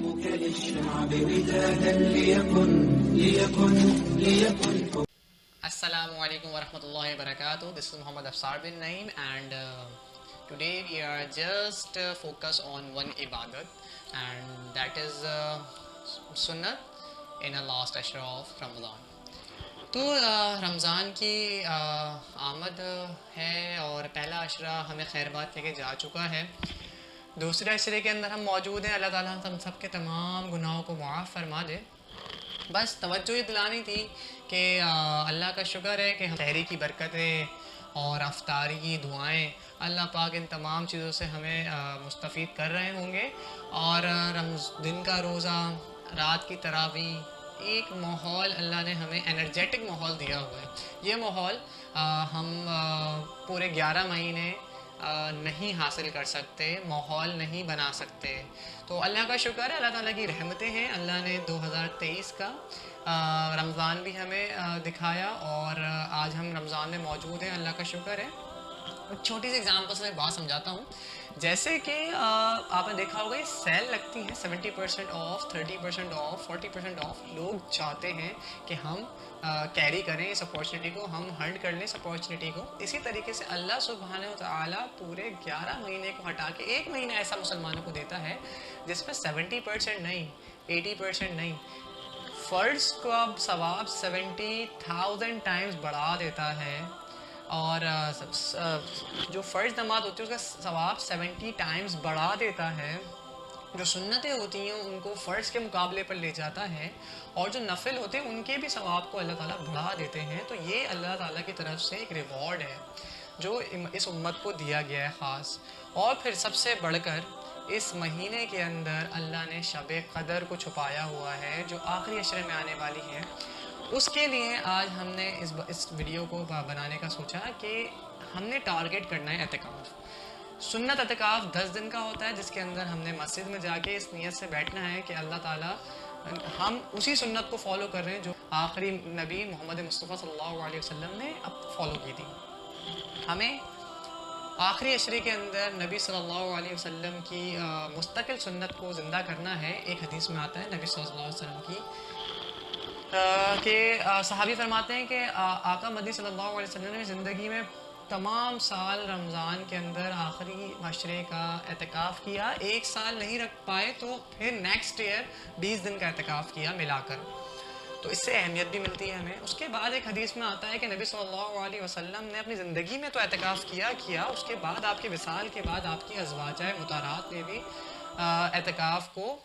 علمك للشعب ودادا ليكن Assalamu alaikum wa rahmatullahi wa barakatuh. This is Muhammad Afsar bin Naeem, and today we are just focused on one ibadat, and that is sunnat in a last ashra of Ramadan. تو رمضان کی آمد ہے اور پہلا عشرہ ہمیں خیر بات لے کے جا چکا ہے. دوسرے عشرے کے اندر ہم موجود ہیں. اللہ تعالیٰ ہم سب کے تمام گناہوں کو معاف فرما دے. بس توجہ یہ دلانی تھی کہ اللہ کا شکر ہے کہ ہم سحری کی برکتیں اور افطاری کی دعائیں اللہ پاک ان تمام چیزوں سے ہمیں مستفید کر رہے ہوں گے. اور دن کا روزہ، رات کی تراویح، ایک ماحول اللہ نے ہمیں انرجیٹک ماحول دیا ہوا ہے. یہ ماحول ہم پورے 11 مہینے نہیں حاصل کر سکتے، ماحول نہیں بنا سکتے. تو اللہ کا شکر ہے، اللہ تعالیٰ کی رحمتیں ہیں. اللہ نے 2023 کا رمضان بھی ہمیں دکھایا اور آج ہم رمضان میں موجود ہیں. اللہ کا شکر ہے. ایک چھوٹی سی ایگزامپل سے میں بات سمجھاتا ہوں. جیسے کہ آپ نے دیکھا ہوگا یہ سیل لگتی ہیں 70% آف، 30% آف، 40% آف. لوگ چاہتے ہیں کہ ہم کیری کریں اس اپارچونیٹی کو، ہم ہنٹ کر لیں اس اپارچونیٹی کو. اسی طریقے سے اللہ سبحانہ وتعالیٰ پورے 11 مہینے کو ہٹا کے ایک مہینہ ایسا مسلمانوں کو دیتا ہے جس میں 70% نہیں، 80% نہیں، فرض کو اب ثواب 70,000 ٹائمز بڑھا دیتا ہے. اور جو فرض نماز ہوتی ہے اس کا ثواب 70 ٹائمز بڑھا دیتا ہے. جو سنتیں ہوتی ہیں ان کو فرض کے مقابلے پر لے جاتا ہے، اور جو نفل ہوتے ہیں ان کے بھی ثواب کو اللہ تعالیٰ بڑھا دیتے ہیں. تو یہ اللہ تعالیٰ کی طرف سے ایک ریوارڈ ہے جو اس امت کو دیا گیا ہے خاص. اور پھر سب سے بڑھ کر اس مہینے کے اندر اللہ نے شب قدر کو چھپایا ہوا ہے جو آخری عشرے میں آنے والی ہے. اس کے لیے آج ہم نے اس ویڈیو کو بنانے کا سوچا کہ ہم نے ٹارگیٹ کرنا ہے اعتکاف. سنت اعتکاف 10 دن کا ہوتا ہے جس کے اندر ہم نے مسجد میں جا کے اس نیت سے بیٹھنا ہے کہ اللہ تعالیٰ ہم اسی سنت کو فالو کر رہے ہیں جو آخری نبی محمد مصطفیٰ صلی اللہ علیہ وسلم نے اب فالو کی تھی. ہمیں آخری عشرے کے اندر نبی صلی اللہ علیہ وسلم کی مستقل سنت کو زندہ کرنا ہے. ایک حدیث میں آتا ہے نبی صلی اللہ علیہ وسلم کی کہ صحابی فرماتے ہیں کہ آقا مدنی صلی اللہ علیہ وسلم نے زندگی میں تمام سال رمضان کے اندر آخری عشرے کا اعتکاف کیا. ایک سال نہیں رکھ پائے تو پھر نیکسٹ ایئر 20 دن کا اعتکاف کیا ملا کر. تو اس سے اہمیت بھی ملتی ہے ہمیں. اس کے بعد ایک حدیث میں آتا ہے کہ نبی صلی اللہ علیہ وسلم نے اپنی زندگی میں تو اعتکاف کیا اس کے بعد آپ کے وصال کے بعد آپ کی ازواجہ مطہرات نے بھی اعتکاف کو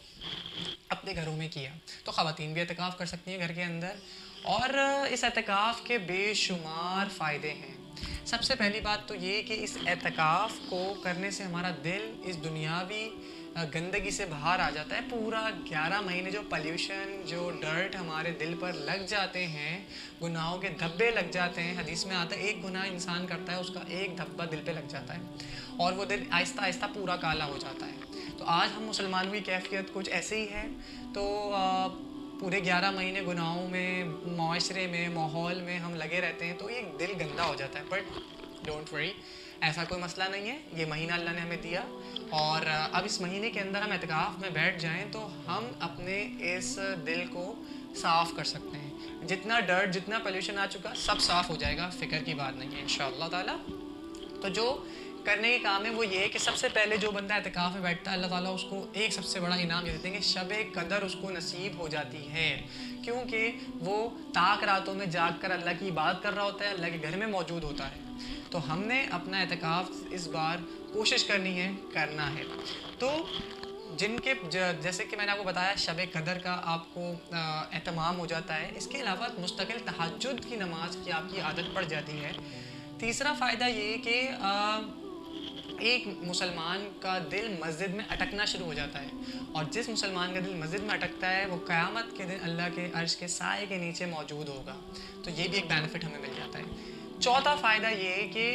اپنے گھروں میں کیا. تو خواتین بھی اعتکاف کر سکتی ہیں گھر کے اندر. اور اس اعتکاف کے بے شمار فائدے ہیں. سب سے پہلی بات تو یہ کہ اس اعتکاف کو کرنے سے ہمارا دل اس دنیاوی گندگی سے باہر آ جاتا ہے. پورا 11 مہینے جو پلیوشن، جو ڈرٹ ہمارے دل پر لگ جاتے ہیں، گناہوں کے دھبے لگ جاتے ہیں. حدیث میں آتا ہے ایک گناہ انسان کرتا ہے اس کا ایک دھبا دل پہ لگ جاتا ہے اور وہ دل آہستہ آہستہ پورا کالا ہو جاتا ہے. تو آج ہم مسلمانوں کی کیفیت کچھ ایسے ہی ہے. تو پورے 11 مہینے گناہوں میں، معاشرے میں، ماحول میں ہم لگے رہتے ہیں تو یہ دل گندا ہو جاتا ہے. بٹ ڈونٹ وری، ایسا کوئی مسئلہ نہیں ہے. یہ مہینہ اللہ نے ہمیں دیا اور اب اس مہینے کے اندر ہم اعتکاف میں بیٹھ جائیں تو ہم اپنے اس دل کو صاف کر سکتے ہیں. جتنا ڈرٹ، جتنا پلیوشن آ چکا سب صاف ہو جائے گا، فکر کی بات نہیں ہے انشاءاللہ تعالیٰ. تو جو کرنے کے کام ہے وہ یہ ہے کہ سب سے پہلے جو بندہ اعتکاف میں بیٹھتا ہے اللہ تعالیٰ اس کو ایک سب سے بڑا انعام یہ دیتے ہیں کہ شب قدر اس کو نصیب ہو جاتی ہے. کیونکہ وہ تاک راتوں میں جاگ کر اللہ کی عبادت کر رہا ہوتا ہے، اللہ کے گھر میں موجود ہوتا ہے. تو ہم نے اپنا اعتکاف اس بار کوشش کرنی ہے، کرنا ہے. تو جن کے جیسے کہ میں نے آپ کو بتایا شب قدر کا آپ کو اہتمام ہو جاتا ہے. اس کے علاوہ مستقل تہجد کی نماز کی آپ کی عادت پڑ جاتی ہے. تیسرا فائدہ یہ کہ ایک مسلمان کا دل مسجد میں اٹکنا شروع ہو جاتا ہے، اور جس مسلمان کا دل مسجد میں اٹکتا ہے وہ قیامت کے دن اللہ کے عرش کے سائے کے نیچے موجود ہوگا. تو یہ بھی ایک بینیفٹ ہمیں مل جاتا ہے. چوتھا فائدہ یہ کہ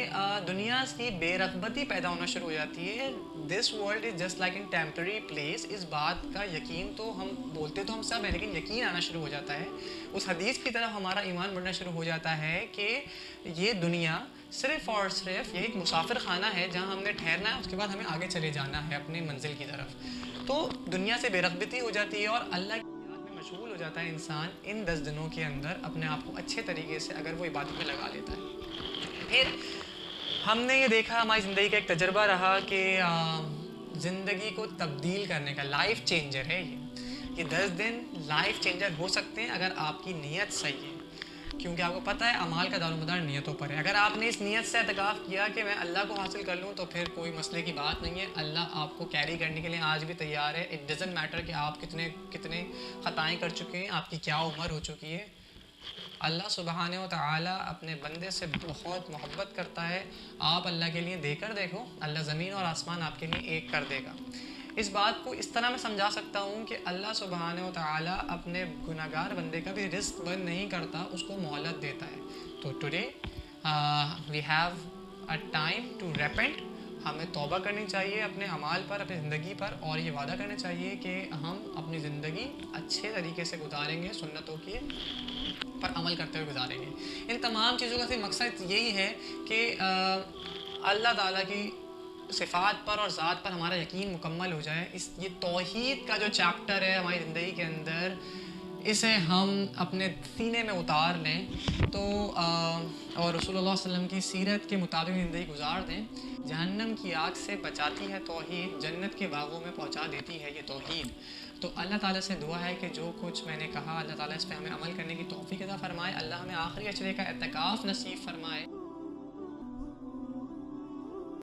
دنیا کی بے رغبتی پیدا ہونا شروع ہو جاتی ہے. This world is just like an temporary place. اس بات کا یقین تو ہم بولتے تو ہم سب ہیں لیکن یقین آنا شروع ہو جاتا ہے. اس حدیث کی طرف ہمارا ایمان بڑھنا شروع ہو جاتا ہے کہ یہ دنیا صرف اور صرف یہ ایک مسافر خانہ ہے جہاں ہم نے ٹھہرنا ہے، اس کے بعد ہمیں آگے چلے جانا ہے اپنی منزل کی طرف. تو دنیا سے بے رغبتی ہو جاتی ہے اور اللہ کی یاد میں مشغول ہو جاتا ہے انسان ان 10 دنوں کے اندر اپنے آپ کو اچھے طریقے سے اگر وہ عبادت میں لگا لیتا ہے. پھر ہم نے یہ دیکھا, ہماری زندگی کا ایک تجربہ رہا کہ زندگی کو تبدیل کرنے کا لائف چینجر ہے یہ 10 دن لائف چینجر ہو سکتے ہیں اگر آپ کی نیت صحیح ہے, کیونکہ آپ کو پتہ ہے اعمال کا دار و مدار نیتوں پر ہے. اگر آپ نے اس نیت سے اعتکاف کیا کہ میں اللہ کو حاصل کر لوں تو پھر کوئی مسئلے کی بات نہیں ہے, اللہ آپ کو کیری کرنے کے لیے آج بھی تیار ہے. اٹ ڈزنٹ میٹر کہ آپ کتنے خطائیں کر چکے ہیں, آپ کی کیا عمر ہو چکی ہے. اللہ سبحانہ و تعالیٰ اپنے بندے سے بہت محبت کرتا ہے. آپ اللہ کے لیے دے کر دیکھو, اللہ زمین اور آسمان آپ کے لیے ایک کر دے گا. اس بات کو اس طرح میں سمجھا سکتا ہوں کہ اللہ سبحانہ و تعالیٰ اپنے گناہگار بندے کا بھی رزق بند نہیں کرتا, اس کو مہلت دیتا ہے. تو today we have a time to repent. ہمیں توبہ کرنی چاہیے اپنے اعمال پر, اپنی زندگی پر, اور یہ وعدہ کرنا چاہیے کہ ہم اپنی زندگی اچھے طریقے سے گزاریں گے, سنتوں کی پر عمل کرتے ہوئے گزاریں گے. ان تمام چیزوں کا صرف مقصد یہی ہے کہ اللہ تعالیٰ کی صفات پر اور ذات پر ہمارا یقین مکمل ہو جائے. یہ توحید کا جو چیپٹر ہے ہماری زندگی کے اندر, اسے ہم اپنے سینے میں اتار لیں تو اور رسول اللہ صلی اللہ علیہ وسلم کی سیرت کے مطابق زندگی گزار دیں. جہنم کی آگ سے بچاتی ہے توحید, جنت کے باغوں میں پہنچا دیتی ہے یہ توحید. تو اللہ تعالیٰ سے دعا ہے کہ جو کچھ میں نے کہا اللہ تعالیٰ اس پہ ہمیں عمل کرنے کی توفیق عطا فرمائے. اللہ ہمیں آخری اشرے کا اعتکاف نصیب فرمائے.